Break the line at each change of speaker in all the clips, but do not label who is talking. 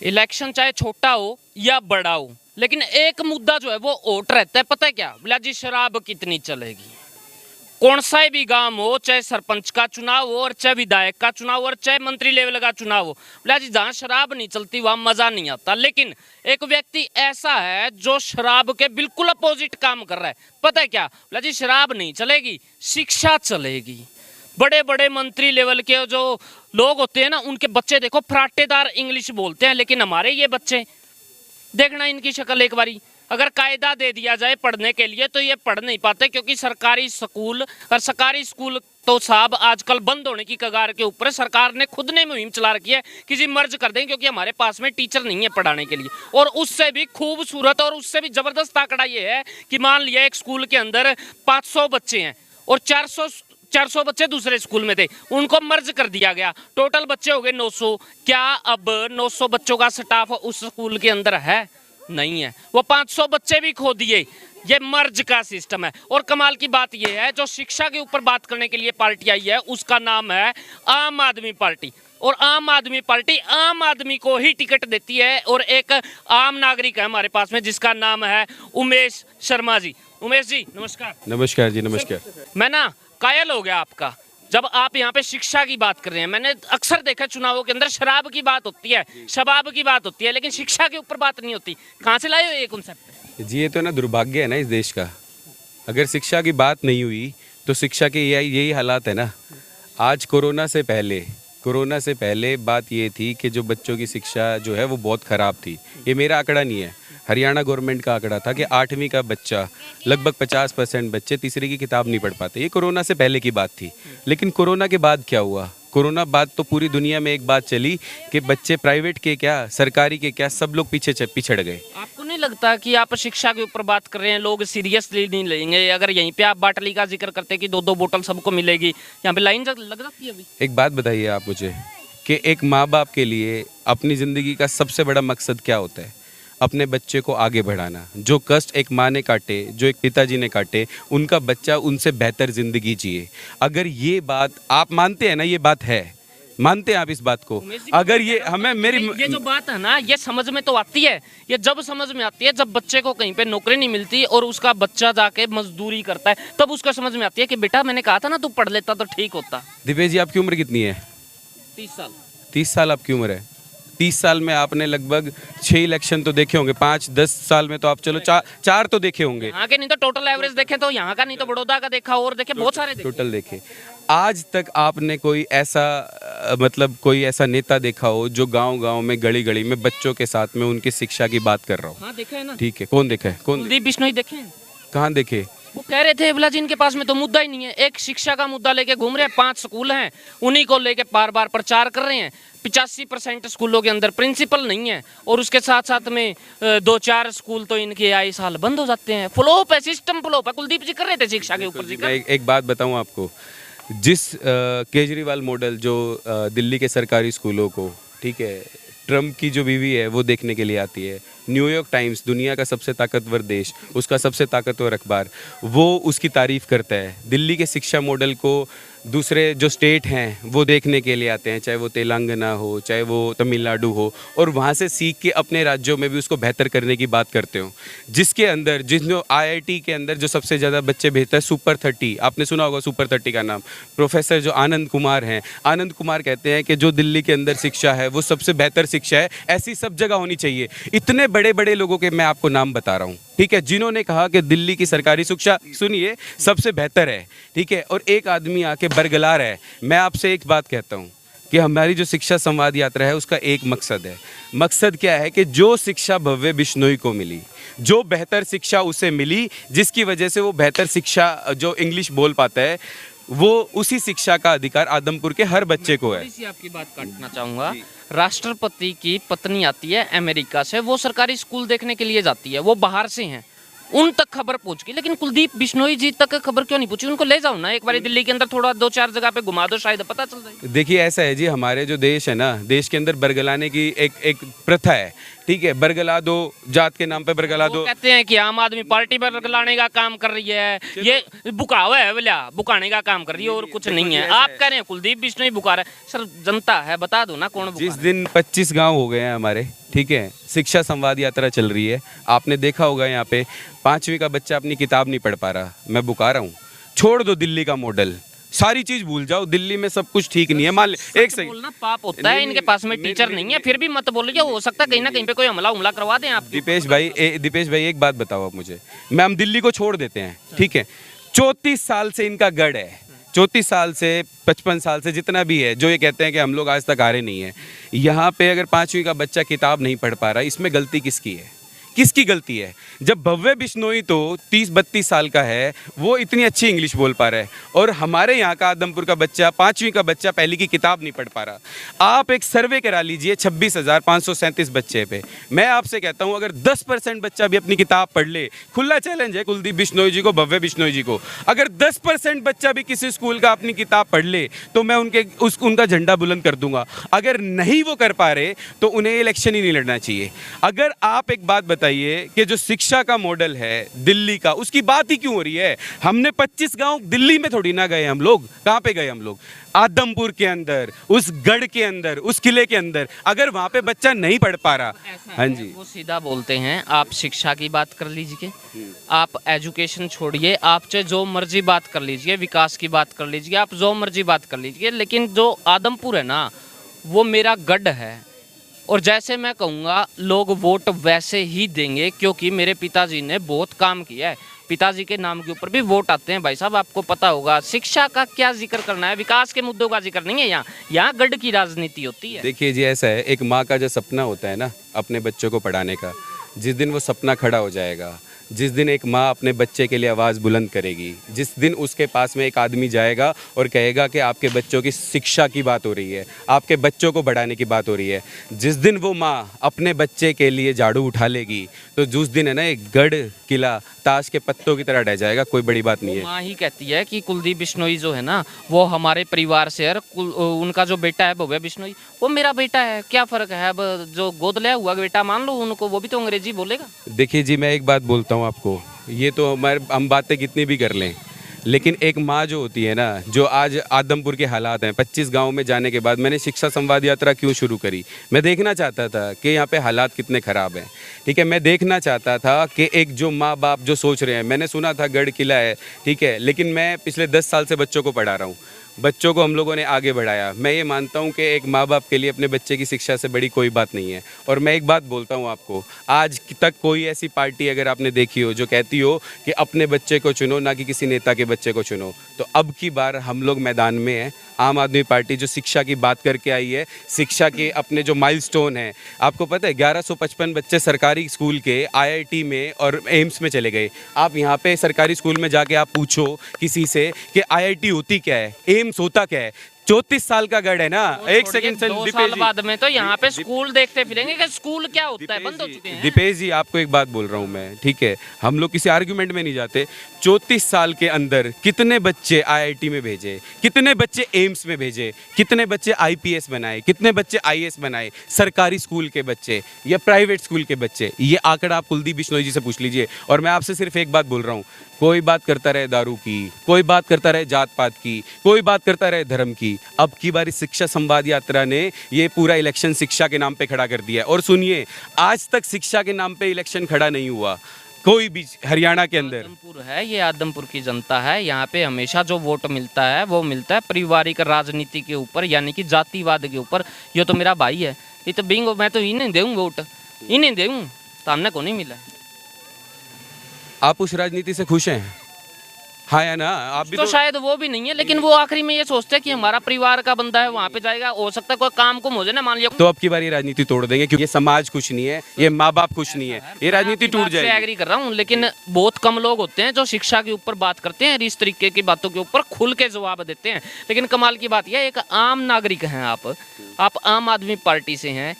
Election चाहे छोटा हो या बड़ा हो, लेकिन एक मुद्दा जो है वो ओट रहता है। पता है क्या बोला जी? शराब कितनी चलेगी। कौन सा भी गांव हो, चाहे सरपंच का चुनाव हो और चाहे विधायक का चुनाव हो और चाहे मंत्री लेवल का चुनाव हो, बोला जी जहां शराब नहीं चलती वहां मजा नहीं आता। लेकिन एक व्यक्ति ऐसा है जो शराब के बिल्कुल अपोजिट काम कर रहा है। पता है क्या बोला जी? शराब नहीं चलेगी, शिक्षा चलेगी। बड़े बड़े मंत्री लेवल के जो लोग होते हैं ना, उनके बच्चे देखो फराटेदार इंग्लिश बोलते हैं, लेकिन हमारे ये बच्चे देखना इनकी शक्ल एक बारी। अगर कायदा दे दिया जाए पढ़ने के लिए तो ये पढ़ नहीं पाते, क्योंकि सरकारी स्कूल और सरकारी स्कूल तो साहब आजकल बंद होने की कगार के ऊपर। सरकार ने खुद ने मुहिम चला रखी है कि जी मर्ज कर दें, क्योंकि हमारे पास में टीचर नहीं है पढ़ाने के लिए। और उससे भी खूबसूरत और उससे भी जबरदस्त आंकड़ा ये है कि मान लिया एक स्कूल के अंदर 500 बच्चे हैं और 400 बच्चे दूसरे स्कूल में थे, उनको मर्ज कर दिया गया, टोटल बच्चे हो गए 900। क्या अब 900 बच्चों का स्टाफ उस स्कूल के अंदर है? नहीं है। वो 500 बच्चे भी खो दिए। ये मर्ज का सिस्टम है। और कमाल की बात यह है, जो शिक्षा के ऊपर बात करने के लिए पार्टी आई है उसका नाम है आम आदमी पार्टी। और आम आदमी पार्टी आम आदमी को ही टिकट देती है। और एक आम नागरिक है हमारे पास में जिसका नाम है उमेश शर्मा जी। उमेश जी नमस्कार।
नमस्कार जी, नमस्कार।
मैं ना कायल हो गया आपका जब आप यहाँ पे शिक्षा की बात कर रहे हैं। मैंने अक्सर देखा चुनावों के अंदर शराब की बात होती है, शबाब की बात होती है, लेकिन शिक्षा के ऊपर बात नहीं होती। कहाँ से लाए हो ये कॉन्सेप्ट?
जी, ये तो ना दुर्भाग्य है ना इस देश का। अगर शिक्षा की बात नहीं हुई तो शिक्षा के यही हालात है ना। आज कोरोना से पहले बात ये थी कि जो बच्चों की शिक्षा जो है वो बहुत ख़राब थी। ये मेरा आंकड़ा नहीं है, हरियाणा गवर्नमेंट का आंकड़ा था कि 8वीं का बच्चा लगभग 50% बच्चे तीसरी की किताब नहीं पढ़ पाते। ये कोरोना से पहले की बात थी। लेकिन कोरोना के बाद क्या हुआ? कोरोना बाद तो पूरी दुनिया में एक बात चली कि बच्चे प्राइवेट के क्या सरकारी के क्या सब लोग पिछड़ गए।
आपको नहीं लगता कि आप शिक्षा के ऊपर बात कर रहे हैं, लोग सीरियसली नहीं लेंगे? अगर यहीं पे आप बाटली का जिक्र करते कि 2-2 बोतल सबको मिलेगी, यहाँ पे लाइन लग जाती है अभी।
एक बात बताइए आप मुझे कि एक माँ बाप के लिए अपनी ज़िंदगी का सबसे बड़ा मकसद क्या होता है? अपने बच्चे को आगे बढ़ाना। जो कष्ट एक माँ ने काटे, जो एक पिताजी ने काटे, उनका बच्चा उनसे बेहतर ज़िंदगी जिए। अगर ये बात आप मानते हैं ना, ये बात है, मानते हैं आप इस बात को? अगर ये हमें
ये जो बात है ना, ये समझ में तो आती है। ये जब समझ में आती है जब बच्चे को कहीं पे नौकरी नहीं मिलती और उसका बच्चा जाके मजदूरी करता है, तब उसको समझ में आती है कि बेटा मैंने कहा था ना तू पढ़ लेता तो ठीक होता।
दिव्य जी, आपकी उम्र कितनी है?
30 साल।
30 साल आपकी उम्र है। 30 साल में आपने लगभग 6 इलेक्शन तो देखे होंगे। 5-10 साल में तो आप चलो चार तो देखे होंगे।
यहाँ के नहीं तो टोटल एवरेज देखे तो यहाँ का, नहीं तो बड़ौदा का देखा और देखे, बहुत सारे देखे।
टोटल देखे। आज तक आपने कोई ऐसा कोई ऐसा नेता देखा हो जो गांव-गांव में गली गली में बच्चों के साथ में उनकी शिक्षा की बात कर रहा हो?
हाँ देखा है ना।
ठीक है, कौन देखा है?
कुलदीप बिश्नोई देखे हैं।
कहाँ देखे?
वो कह रहे थे बोला जी इनके पास में तो मुद्दा ही नहीं है, एक शिक्षा का मुद्दा लेके घूम रहे हैं। 5 स्कूल हैं, उन्हीं को लेके बार बार प्रचार कर रहे हैं। 85% स्कूलों के अंदर प्रिंसिपल नहीं है और उसके साथ साथ में 2-4 स्कूल तो इनके आए साल बंद हो जाते हैं। फ्लोप है, सिस्टम फ्लोप है। कुलदीप जी कर रहे थे शिक्षा के ऊपर जिक्र।
एक बात बताऊं आपको, जिस केजरीवाल मॉडल जो दिल्ली के सरकारी स्कूलों को, ठीक है, ट्रम्प की जो बीवी है वो देखने के लिए आती है, न्यूयॉर्क टाइम्स दुनिया का सबसे ताकतवर देश, उसका सबसे ताकतवर अखबार, वो उसकी तारीफ़ करता है। दिल्ली के शिक्षा मॉडल को दूसरे जो स्टेट हैं वो देखने के लिए आते हैं, चाहे वो तेलंगाना हो, चाहे वो तमिलनाडु हो, और वहाँ से सीख के अपने राज्यों में भी उसको बेहतर करने की बात करते हो। जिसके अंदर जिन IIT के अंदर जो सबसे ज़्यादा बच्चे भेजता है सुपर 30, आपने सुना होगा सुपर 30 का नाम। प्रोफेसर जो आनंद कुमार हैं, आनंद कुमार कहते हैं कि जो दिल्ली के अंदर शिक्षा है वो सबसे बेहतर शिक्षा है, ऐसी सब जगह होनी चाहिए। इतने बड़े बड़े लोगों के मैं आपको नाम बता रहा हूँ, ठीक है, जिन्होंने कहा कि दिल्ली की सरकारी शिक्षा, सुनिए, सबसे बेहतर है, ठीक है, और एक आदमी आके बरगला रहा है। मैं आपसे एक बात कहता हूँ कि हमारी जो शिक्षा संवाद यात्रा है उसका एक मकसद है। मकसद क्या है कि जो शिक्षा भव्य बिश्नोई को मिली, जो बेहतर शिक्षा उसे मिली, जिसकी वजह से वो बेहतर शिक्षा जो इंग्लिश बोल पाता है, वो उसी शिक्षा का अधिकार आदमपुर के हर बच्चे को है।
इसी आपकी बात काटना चाहूँगा। राष्ट्रपति की पत्नी आती है अमेरिका से, वो सरकारी स्कूल देखने के लिए जाती है, वो बाहर से हैं, उन तक खबर पहुंच गई, लेकिन कुलदीप बिश्नोई जी तक खबर क्यों नहीं पहुंची? उनको ले जाओ ना एक बार दिल्ली के अंदर, थोड़ा 2-4 जगह पे घुमा दो, शायद पता चल जाए।
देखिए ऐसा है जी, हमारे जो देश है ना, देश के अंदर बरगलाने की एक प्रथा है, ठीक है, बरगला दो, जात के नाम पे बरगला
वो
दो।
कहते हैं कि आम आदमी पार्टी पर लाने का काम कर रही है, ये बुकावा है बोलिया, बुकाने का काम कर रही है और कुछ नहीं है। आप कह रहे हैं कुलदीप बिश्नोई बुका रहा है, सर जनता है, बता दो ना कौन बुका
जिस
रहा है?
दिन 25 गांव हो गए हैं हमारे, ठीक है, शिक्षा संवाद यात्रा चल रही है, आपने देखा होगा यहाँ पे 5वीं का बच्चा अपनी किताब नहीं पढ़ पा रहा, मैं बुका रहा हूँ। छोड़ दो दिल्ली का मॉडल, सारी चीज भूल जाओ, दिल्ली में सब कुछ ठीक नहीं है। मान ले एक सेकंड,
बोलना पाप होता है, इनके पास में टीचर नहीं है, फिर भी मत बोलिए, हो सकता है कहीं ना कहीं पे कोई हमला करवा दें आप।
दीपेश भाई एक बात बताओ आप मुझे, मैं हम दिल्ली को छोड़ देते हैं, ठीक है, 34 साल से इनका गढ़ है, 34 साल से 55 साल से जितना भी है, जो ये कहते हैं कि हम लोग आज तक हारे नहीं है, यहाँ पे अगर 5वीं का बच्चा किताब नहीं पढ़ पा रहा, इसमें गलती किसकी है? किसकी गलती है? जब भव्य बिश्नोई तो 30-32 साल का है, वो इतनी अच्छी इंग्लिश बोल पा रहा है, और हमारे यहाँ का आदमपुर का बच्चा 5वीं का बच्चा पहली की किताब नहीं पढ़ पा रहा। आप एक सर्वे करा लीजिए 26,537 बच्चे पे, मैं आपसे कहता हूँ अगर 10% बच्चा भी अपनी किताब पढ़ ले, खुला चैलेंज है कुलदीप बिश्नोई जी को, भव्य बिश्नोई जी को, अगर 10% बच्चा भी किसी स्कूल का अपनी किताब पढ़ ले तो मैं उनका झंडा बुलंद कर दूंगा। अगर नहीं वो कर पा रहे तो उन्हें इलेक्शन ही नहीं लड़ना चाहिए। अगर आप एक बात बताइए कि जो शिक्षा का मॉडल है दिल्ली का, उसकी बात ही क्यों हो रही है? हमने 25 गांव दिल्ली में थोड़ी ना गए, हम लोग कहाँ पे गए? हम लोग आदमपुर के अंदर, उस गढ़ के अंदर, उस किले के अंदर, अगर वहां पे बच्चा नहीं पढ़ पा रहा, हाँ जी,
वो सीधा बोलते हैं। आप शिक्षा की बात कर लीजिए, आप एजुकेशन छोड़िए, आप चाहे जो मर्जी बात कर लीजिए, विकास की बात कर लीजिए, आप जो मर्जी बात कर लीजिए, लेकिन जो आदमपुर है ना, वो मेरा गढ़ है, और जैसे मैं कहूँगा लोग वोट वैसे ही देंगे, क्योंकि मेरे पिताजी ने बहुत काम किया है। पिताजी के नाम के ऊपर भी वोट आते हैं भाई साहब, आपको पता होगा। शिक्षा का क्या जिक्र करना है, विकास के मुद्दों का जिक्र नहीं है यहाँ गढ़ की राजनीति होती है।
देखिए जी, ऐसा है, एक माँ का जो सपना होता है ना अपने बच्चों को पढ़ाने का, जिस दिन वो सपना खड़ा हो जाएगा, जिस दिन एक माँ अपने बच्चे के लिए आवाज़ बुलंद करेगी, जिस दिन उसके पास में एक आदमी जाएगा और कहेगा कि आपके बच्चों की शिक्षा की बात हो रही है, आपके बच्चों को बढ़ाने की बात हो रही है, जिस दिन वो माँ अपने बच्चे के लिए झाड़ू उठा लेगी, तो जिस दिन है ना एक गढ़ किला ताश के पत्तों की तरह रह जाएगा। कोई बड़ी बात नहीं है।
माँ ही कहती है कि कुलदीप बिश्नोई जो है ना, वो हमारे परिवार से है, उनका जो बेटा है भव्य बिश्नोई, वो मेरा बेटा है, क्या फ़र्क है? अब जो गोद लिया हुआ बेटा मान लो उनको, वो भी तो अंग्रेजी बोलेगा।
देखिए जी, मैं एक बात बोलता हूँ आपको, ये तो हम बातें कितनी भी कर लें, लेकिन एक माँ जो होती है ना, जो आज आदमपुर के हालात हैं, 25 गांव में जाने के बाद मैंने शिक्षा संवाद यात्रा क्यों शुरू करी? मैं देखना चाहता था कि यहाँ पे हालात कितने ख़राब हैं, ठीक है, मैं देखना चाहता था कि एक जो माँ बाप जो सोच रहे हैं, मैंने सुना था गढ़ किला है, ठीक है, लेकिन मैं पिछले 10 साल से बच्चों को पढ़ा रहा हूँ, बच्चों को हम लोगों ने आगे बढ़ाया। मैं ये मानता हूँ कि एक माँ बाप के लिए अपने बच्चे की शिक्षा से बड़ी कोई बात नहीं है। और मैं एक बात बोलता हूँ आपको, आज तक कोई ऐसी पार्टी अगर आपने देखी हो जो कहती हो कि अपने बच्चे को चुनो, ना कि किसी नेता के बच्चे को चुनो, तो अब की बार हम लोग मैदान में हैं। आम आदमी पार्टी जो शिक्षा की बात करके आई है, शिक्षा के अपने जो माइलस्टोन हैं, आपको पता है 1155 बच्चे सरकारी स्कूल के IIT में और एम्स में चले गए। आप यहाँ पे सरकारी स्कूल में जाके आप पूछो किसी से कि IIT होती क्या है, एम्स होता क्या है। 34 साल का गढ़ है ना। एक सेकंड से
2 साल बाद में तो यहाँ पे स्कूल देखते फिरेंगे कि स्कूल क्या होता है, बंद हो चुके हैं।
दीपेश जी, आपको एक बात बोल रहा हूँ मैं, ठीक है, हम लोग किसी आर्गुमेंट में नहीं जाते। 34 साल के अंदर कितने बच्चे IIT में भेजे, कितने बच्चे एम्स में भेजे, कितने बच्चे IPS बनाए, कितने बच्चे IAS बनाए, सरकारी स्कूल के बच्चे या प्राइवेट स्कूल के बच्चे, ये आंकड़ा आप कुलदीप बिश्नोई जी से पूछ लीजिए। और मैं आपसे सिर्फ एक बात बोल रहा हूँ, कोई बात करता रहे दारू की, कोई बात करता रहे जात पात की, कोई बात करता रहे धर्म की, अब की बारी शिक्षा संवाद यात्रा ने ये पूरा इलेक्शन शिक्षा के नाम पे खड़ा कर दिया है। और सुनिए, आज तक शिक्षा के नाम पे इलेक्शन खड़ा नहीं हुआ कोई भी हरियाणा के अंदर।
आदमपुर है, ये आदमपुर की जनता है, यहाँ पे हमेशा जो वोट मिलता है वो मिलता है पारिवारिक राजनीति के ऊपर, यानी कि जातिवाद के ऊपर। ये तो मेरा भाई है, ये तो बिंगो, मैं तो इन्हें दूँ वोट, इन्हें दूँ, सामने को नहीं मिला।
आप उस राजनीति से खुश हैं? हाँ या ना? आप भी
तो शायद वो भी नहीं है, लेकिन वो आखिरी में ये सोचते हैं कि हमारा परिवार का बंदा है, वहाँ पे जाएगा, हो सकता है कोई काम कुम हो जाए ना, मान लिया
तो अब की बार ये राजनीति तोड़ देंगे, क्योंकि ये समाज खुश नहीं है, ये माँ बाप खुश नहीं है, ये राजनीति टूट जाएगी।
एग्री कर रहा हूँ, लेकिन बहुत कम लोग होते हैं जो शिक्षा के ऊपर बात करते हैं, इस तरीके की बातों के ऊपर खुल के जवाब देते हैं। लेकिन कमाल की बात यह, एक आम नागरिक हैं आप आम आदमी पार्टी से हैं,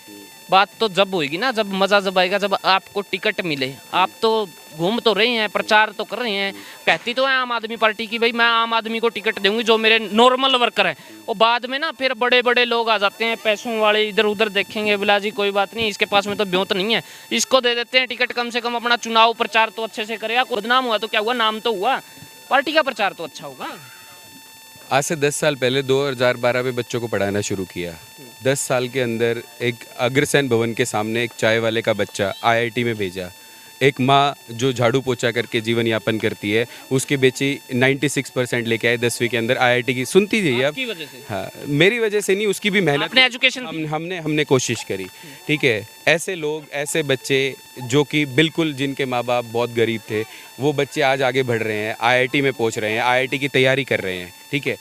बात तो जब होगी ना, जब मज़ा जब आएगा, जब आपको टिकट मिले। आप तो घूम तो रहे हैं, प्रचार तो कर रहे हैं, कहती तो है आम आदमी पार्टी की भाई मैं आम आदमी को टिकट दूंगी जो मेरे नॉर्मल वर्कर हैं। और बाद में ना फिर बड़े बड़े लोग आ जाते हैं, पैसों वाले इधर उधर देखेंगे, बोला जी कोई बात नहीं, इसके पास में तो ब्योत नहीं है, इसको दे देते हैं टिकट, कम से कम अपना चुनाव प्रचार तो अच्छे से करेगा। बदनाम हुआ तो क्या हुआ, नाम तो हुआ, पार्टी का प्रचार तो अच्छा होगा।
आज से 10 साल पहले 2012 में बच्चों को पढ़ाना शुरू किया। 10 साल के अंदर एक अग्रसेन भवन के सामने एक चाय वाले का बच्चा आईआईटी में भेजा। एक माँ जो झाड़ू पोछा करके जीवन यापन करती है, उसकी बेटी 96% लेके आए 10वीं के अंदर आईआईटी की। सुनती जाइए आप।
आपकी वजह से?
हाँ, मेरी वजह से नहीं, उसकी भी मेहनत।
आपने एजुकेशन
हमने कोशिश करी, ठीक है। ऐसे लोग, ऐसे बच्चे जो कि बिल्कुल जिनके माँ बाप बहुत गरीब थे, वो बच्चे आज आगे बढ़ रहे हैं, आईआईटी में पहुंच रहे हैं, आईआईटी की तैयारी कर रहे हैं, ठीक है।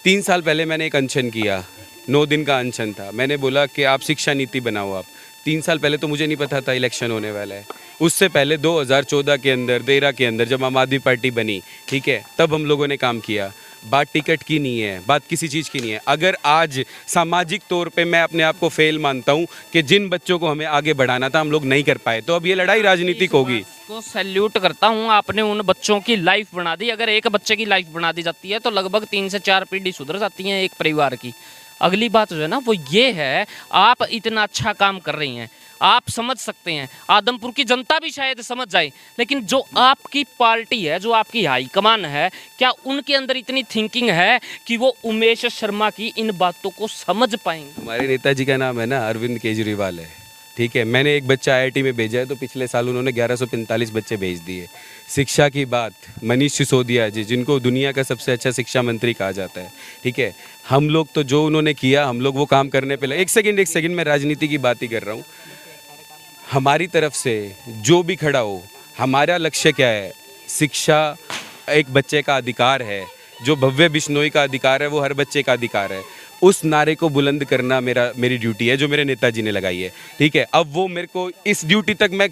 3 साल पहले मैंने एक अनशन किया, 9 दिन का अनशन था। मैंने बोला कि आप शिक्षा नीति बनाओ। आप 3 साल पहले तो मुझे नहीं पता था इलेक्शन होने वाला है। उससे पहले 2014 के अंदर, 13 के अंदर जब आम आदमी पार्टी बनी, ठीक है, तब हम लोगों ने काम किया। बात टिकट की नहीं है, बात किसी चीज़ की नहीं है। अगर आज सामाजिक तौर पे मैं अपने आप को फेल मानता हूँ कि जिन बच्चों को हमें आगे बढ़ाना था हम लोग नहीं कर पाए, तो अब ये लड़ाई राजनीतिक होगी।
को सैल्यूट करता हूँ, आपने उन बच्चों की लाइफ बना दी। अगर एक बच्चे की लाइफ बना दी जाती है तो लगभग 3 से 4 पीढ़ी सुधर जाती हैं एक परिवार की। अगली बात जो है ना वो ये है, आप इतना अच्छा काम कर रही हैं, आप समझ सकते हैं, आदमपुर की जनता भी शायद समझ जाए, लेकिन जो आपकी पार्टी है, जो आपकी हाईकमान है, क्या उनके अंदर इतनी थिंकिंग है कि वो उमेश शर्मा की इन बातों को समझ पाएंगे?
हमारे नेताजी का नाम है ना अरविंद केजरीवाल है, ठीक है। मैंने एक बच्चा आईआईटी में भेजा है, तो पिछले साल उन्होंने 1145 बच्चे भेज दिए। शिक्षा की बात, मनीष सिसोदिया जी, जिनको दुनिया का सबसे अच्छा शिक्षा मंत्री कहा जाता है, ठीक है। हम लोग तो जो उन्होंने किया, हम लोग वो काम करने पे लगे। एक सेकंड, मैं राजनीति की बात ही कर रहा हूँ। हमारी तरफ से जो भी खड़ा हो, हमारा लक्ष्य क्या है? शिक्षा एक बच्चे का अधिकार है, जो भव्य बिश्नोई का अधिकार है वो हर बच्चे का अधिकार है। उस नारे को बुलंद करना मेरी ड्यूटी है, जो मेरे नेताजी ने लगाई है, ठीक है। अब वो मेरे को इस ड्यूटी तक मैं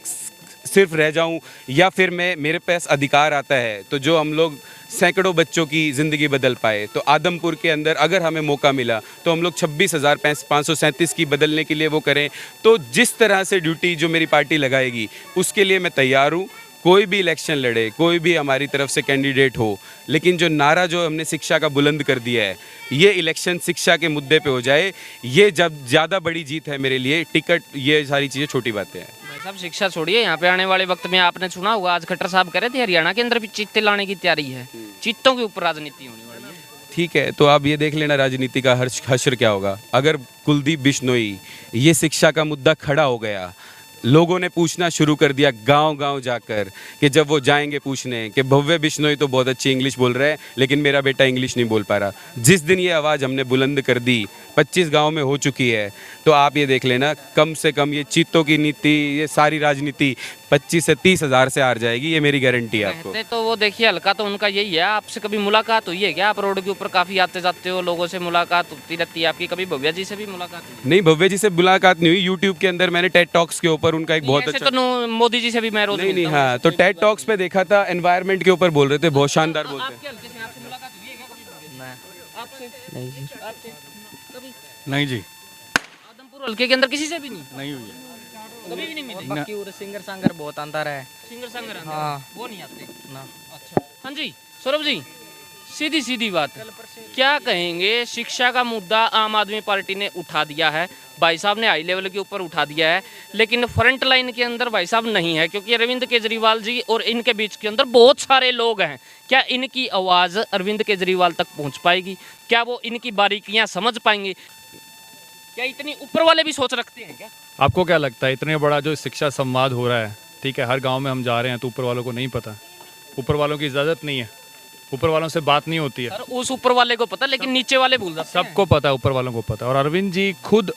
सिर्फ रह जाऊं या फिर मेरे पास अधिकार आता है तो जो हम लोग सैकड़ों बच्चों की ज़िंदगी बदल पाए, तो आदमपुर के अंदर अगर हमें मौका मिला तो हम लोग 26,537 की बदलने के लिए वो करें। तो जिस तरह से ड्यूटी जो मेरी पार्टी लगाएगी उसके लिए मैं तैयार हूँ। कोई भी इलेक्शन लड़े, कोई भी हमारी तरफ से कैंडिडेट हो, लेकिन जो नारा जो हमने शिक्षा का बुलंद कर दिया है, ये इलेक्शन शिक्षा के मुद्दे पे हो जाए, ये जब ज़्यादा बड़ी जीत है मेरे लिए। टिकट, ये सारी चीज़ें छोटी बातें हैं।
भाई साहब शिक्षा छोड़िए, यहाँ पे आने वाले वक्त में आपने सुना होगा, आज खट्टर साहब कह रहे थे हरियाणा के अंदर भी चीते लाने की तैयारी है, चीतों के ऊपर राजनीति होने वाली है।
ठीक है, तो आप ये देख लेना राजनीति का हश्र क्या होगा। अगर कुलदीप बिश्नोई ये शिक्षा का मुद्दा खड़ा हो गया, लोगों ने पूछना शुरू कर दिया गांव-गांव जाकर, कि जब वो जाएंगे पूछने कि भव्य बिश्नोई तो बहुत अच्छी इंग्लिश बोल रहा है लेकिन मेरा बेटा इंग्लिश नहीं बोल पा रहा। जिस दिन ये आवाज़ हमने बुलंद कर दी, 25 गांव में हो चुकी है, तो आप ये देख लेना कम से कम ये चीतों की नीति, ये सारी राजनीति 25 से 30 हज़ार से हार जाएगी, ये मेरी गारंटी है आपको।
कहते तो वो देखिए हल्का तो उनका यही है। आपसे कभी मुलाकात हुई है क्या? आप रोड के ऊपर काफ़ी आते जाते हो, लोगों से मुलाकात होती रहती है आपकी, कभी भव्या जी से भी मुलाकात हुई?
नहीं, भव्य जी से मुलाकात नहीं हुई। यूट्यूब के अंदर मैंने टेड टॉक्स के ऊपर उनका एक बहुत अच्छा,
तो मोदी जी से भी मैं रोज
नहीं
मिलता हूँ।
हाँ, तो टेड टॉक्स पे देखा था, एनवायरनमेंट के ऊपर बोल रहे थे, बहुत शानदार बोलते हैं।
आपके हल्के से आपसे मुलाकात हुई है क्या कभी? नहीं। आपसे?
नहीं जी।
आपसे? कभी?
नहीं जी,
आदमपुर हल्के के अंदर किसी से भी नहीं?
नहीं हुई है।
कभी भी नहीं मिले?
बाकी और सिंगर सांगर बहुत अंतर है।
सिंगर संगर
हाँ।
वो नहीं आते
ना।
अच्छा। हाँ जी सौरभ जी, सीधी सीधी बात, क्या कहेंगे? शिक्षा का मुद्दा आम आदमी पार्टी ने उठा दिया है, भाई साहब ने हाई लेवल के ऊपर उठा दिया है, लेकिन फ्रंट लाइन के अंदर भाई साहब नहीं है, क्योंकि अरविंद केजरीवाल जी और इनके बीच के अंदर बहुत सारे लोग हैं। क्या इनकी आवाज़ अरविंद केजरीवाल तक पहुंच पाएगी? क्या वो इनकी बारीकियां समझ पाएंगे? क्या इतनी ऊपर वाले भी सोच रखते हैं क्या?
आपको क्या लगता है इतने बड़ा जो शिक्षा संवाद हो रहा है, ठीक है, हर गांव में हम जा रहे हैं, तो ऊपर वालों को नहीं पता, ऊपर वालों की इजाज़त नहीं है, ऊपर वालों से बात नहीं होती है।
सर उस ऊपर वाले को पता, लेकिन नीचे वाले भूल जाते हैं।
सबको पता है, ऊपर वालों को पता है। और अरविंद जी खुद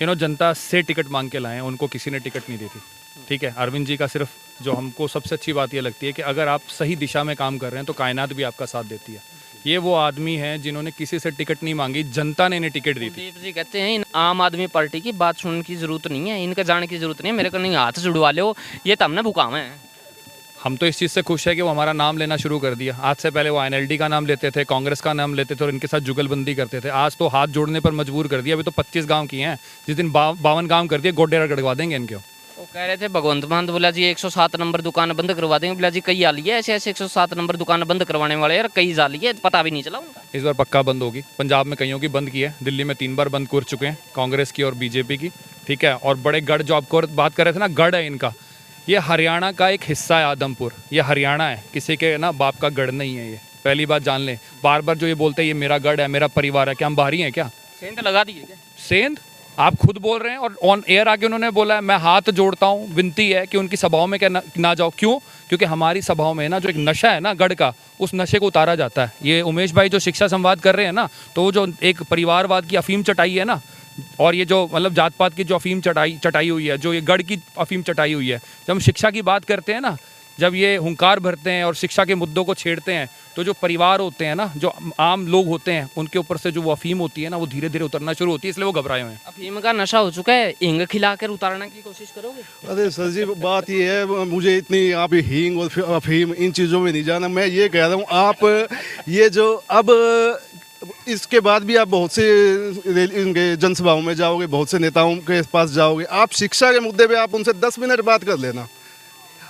जनता से टिकट मांग के लाए हैं, उनको किसी ने टिकट नहीं दी थी, ठीक है। अरविंद जी का सिर्फ जो हमको सबसे अच्छी बात ये लगती है कि अगर आप सही दिशा में काम कर रहे हैं तो कायनात भी आपका साथ देती है। ये वो आदमी हैं जिन्होंने किसी से टिकट नहीं मांगी, जनता ने इन्हें टिकट दी थी।
कुलदीप जी कहते हैं इन आम आदमी पार्टी की बात सुनने की जरूरत नहीं है, इनका जाने की जरूरत नहीं है, मेरे को नहीं हाथ जुड़वा लो, ये तो हमने भुकावे हैं।
हम तो इस चीज़ से खुश है कि वो हमारा नाम लेना शुरू कर दिया। आज से पहले वो आईएनएलडी का नाम लेते थे, कांग्रेस का नाम लेते थे और इनके साथ जुगलबंदी करते थे। आज तो हाथ जोड़ने पर मजबूर कर दिया। अभी तो 25 गांव किए हैं, जिस दिन 52 गांव कर दिए गोडेरा गड़वा देंगे इनके।
वो कह रहे थे भगवंत मान बोला जी 107 नंबर दुकान बंद करवा देंगे। बोला जी कई आली है ऐसे ऐसे 107 नंबर दुकान बंद करवाने वाले यार, कई जाली है, पता भी नहीं चला उनका।
इस बार पक्का बंद होगी। पंजाब में कईयों की बंद की है, दिल्ली में 3 बार बंद कर चुके हैं, कांग्रेस की और बीजेपी की, ठीक है। और बड़े गढ़ जो आपको बात कर रहे थे ना, गढ़ है इनका, ये हरियाणा का एक हिस्सा है आदमपुर। ये हरियाणा है, किसी के ना बाप का गढ़ नहीं है। ये पहली बात जान लें। बार बार जो ये बोलते हैं ये मेरा गढ़ है, मेरा परिवार है, क्या हम बाहरी हैं क्या?
सेंध लगा दिए क्या?
सेंध आप खुद बोल रहे हैं और ऑन एयर आके उन्होंने बोला है। मैं हाथ जोड़ता हूँ, विनती है कि उनकी सभाओं में क्या ना जाओ। क्यों? क्योंकि हमारी सभाओं में ना जो एक नशा है ना गढ़ का, उस नशे को उतारा जाता है। ये उमेश भाई जो शिक्षा संवाद कर रहे हैं ना, तो वो जो एक परिवारवाद की अफीम चटाई है ना, और ये जो मतलब जात पात की जो अफीम चटाई हुई है, जो ये गढ़ की अफीम चटाई हुई है, जब हम शिक्षा की बात करते हैं ना, जब ये हुंकार भरते हैं और शिक्षा के मुद्दों को छेड़ते हैं, तो जो परिवार होते हैं ना, जो आम लोग होते हैं, उनके ऊपर से जो वो अफीम होती है ना, वो धीरे धीरे उतरना शुरू होती है, इसलिए वो घबराए हुए हैं।
अफीम का नशा हो चुका है, हींग खिलाकर उतारने की कोशिश करोगे?
अरे सर जी, बात ये है, मुझे इतनी आप हींग और अफीम इन चीज़ों में नहीं जाना। मैं ये कह रहा हूँ, आप ये जो अब इसके बाद भी आप बहुत से इनके जनसभाओं में जाओगे, बहुत से नेताओं के पास जाओगे, आप शिक्षा के मुद्दे पे आप उनसे 10 मिनट बात कर लेना।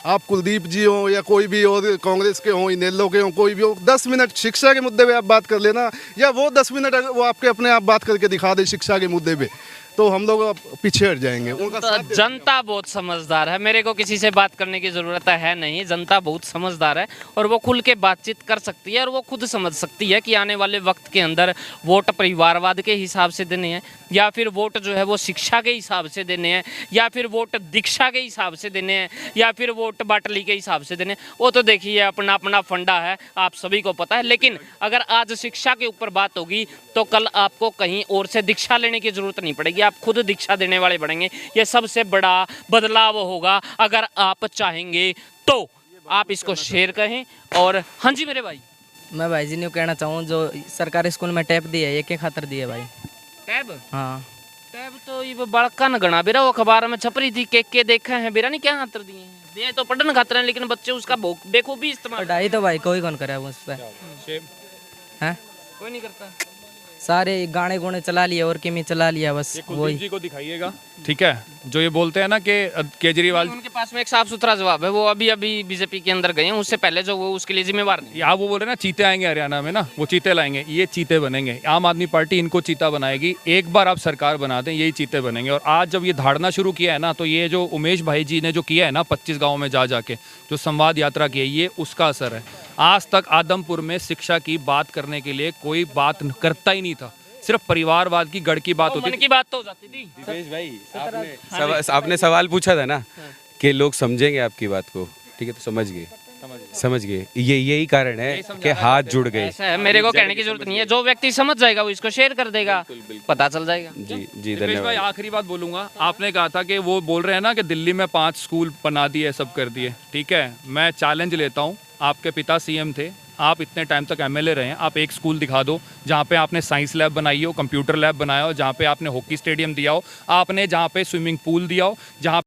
आप कुलदीप जी हो या कोई भी और कांग्रेस के हो, इनेलो के हो, कोई भी हो, 10 मिनट शिक्षा के मुद्दे पे आप बात कर लेना, या वो 10 मिनट वो आपके अपने आप बात करके दिखा दे शिक्षा के मुद्दे पे, तो हम लोग अब पीछे हट जाएंगे। उनका
तो
साथ
जनता बहुत समझदार है, मेरे को किसी से बात करने की ज़रूरत है नहीं। जनता बहुत समझदार है और वो खुल के बातचीत कर सकती है और वो खुद समझ सकती है कि आने वाले वक्त के अंदर वोट परिवारवाद के हिसाब से देने हैं, या फिर वोट जो है वो शिक्षा के हिसाब से देने हैं, या फिर वोट दीक्षा के हिसाब से देने हैं, या फिर वोट बाटली के हिसाब से देने हैं। वो तो देखिए अपना अपना फंडा है, आप सभी को पता है। लेकिन अगर आज शिक्षा के ऊपर बात होगी तो कल आपको कहीं और से दीक्षा लेने की ज़रूरत नहीं पड़ेगी, आप खुद दीक्षा देने वाले बनेंगे। ये सबसे बड़ा बदलाव होगा अगर आप चाहेंगे तो। आप इसको शेयर करें। और हाँ जी मेरे भाई,
मैं भाई जी ने कहना चाहूँ, जो सरकारी स्कूल में टैब दिए है, ये के खातर दिए भाई?
टैब?
हाँ,
टैब तो ये बड़का न गणा बेरा, वो अखबार में छप रही थी, के देखा है बेरा, नहीं क्या खातर दिए हैं? दिए तो पढ़ने खातर हैं, लेकिन बच्चे उसका बेखूबी इस्तेमाल।
पढ़ाई तो भाई कोई कौन करे उससे, हैं?
कोई नहीं करता।
सारे गाने गुणे चला लिए और किमी चला लिया, बस
ये कुलदीप
वही।
जी को दिखाइएगा, ठीक है। जो ये बोलते हैं ना कि केजरीवाल,
उनके पास में एक साफ सुथरा जवाब है, वो अभी अभी बीजेपी के अंदर गए हैं, उससे पहले जो वो उसके लिए जिम्मेवार नहीं।
या वो बोल रहे हैं ना चीते आएंगे हरियाणा में ना, वो चीते लाएंगे, ये चीते बनेंगे। आम आदमी पार्टी इनको चीता बनाएगी। एक बार आप सरकार बना दें, यही चीते बनेंगे। और आज जब ये धाड़ना शुरू किया है ना, तो ये जो उमेश भाई जी ने जो किया है ना 25 गाँव में जा जाके जो संवाद यात्रा की है, ये उसका असर है। आज तक आदमपुर में शिक्षा की बात करने के लिए कोई बात करता ही नहीं था, सिर्फ परिवारवाद की गढ़ की बात होती
मन की बात तो हो जाती थी।
दिपेश भाई, आपने सवाल पूछा था ना कि लोग समझेंगे आपकी बात को, ठीक है, तो समझ गए। ये यही कारण है कि हाथ जुड़ गए।
ऐसा है, मेरे को कहने की जरूरत नहीं है, जो व्यक्ति समझ जाएगा वो इसको शेयर कर देगा, पता चल जाएगा।
जी जी,
दिपेश भाई,
धन्यवाद।
आखिरी बात बोलूंगा। आपने कहा था कि वो बोल रहे हैं ना कि दिल्ली में 5 स्कूल बना दिए, सब कर दिए, ठीक है। मैं चैलेंज लेता हूँ, आपके पिता सीएम थे, आप इतने टाइम तक एमएलए रहे हैं, आप एक स्कूल दिखा दो जहाँ पे आपने साइंस लैब बनाई हो, कंप्यूटर लैब बनाया हो, जहाँ पे आपने हॉकी स्टेडियम दिया हो, आपने जहाँ पे स्विमिंग पूल दिया हो, जहाँ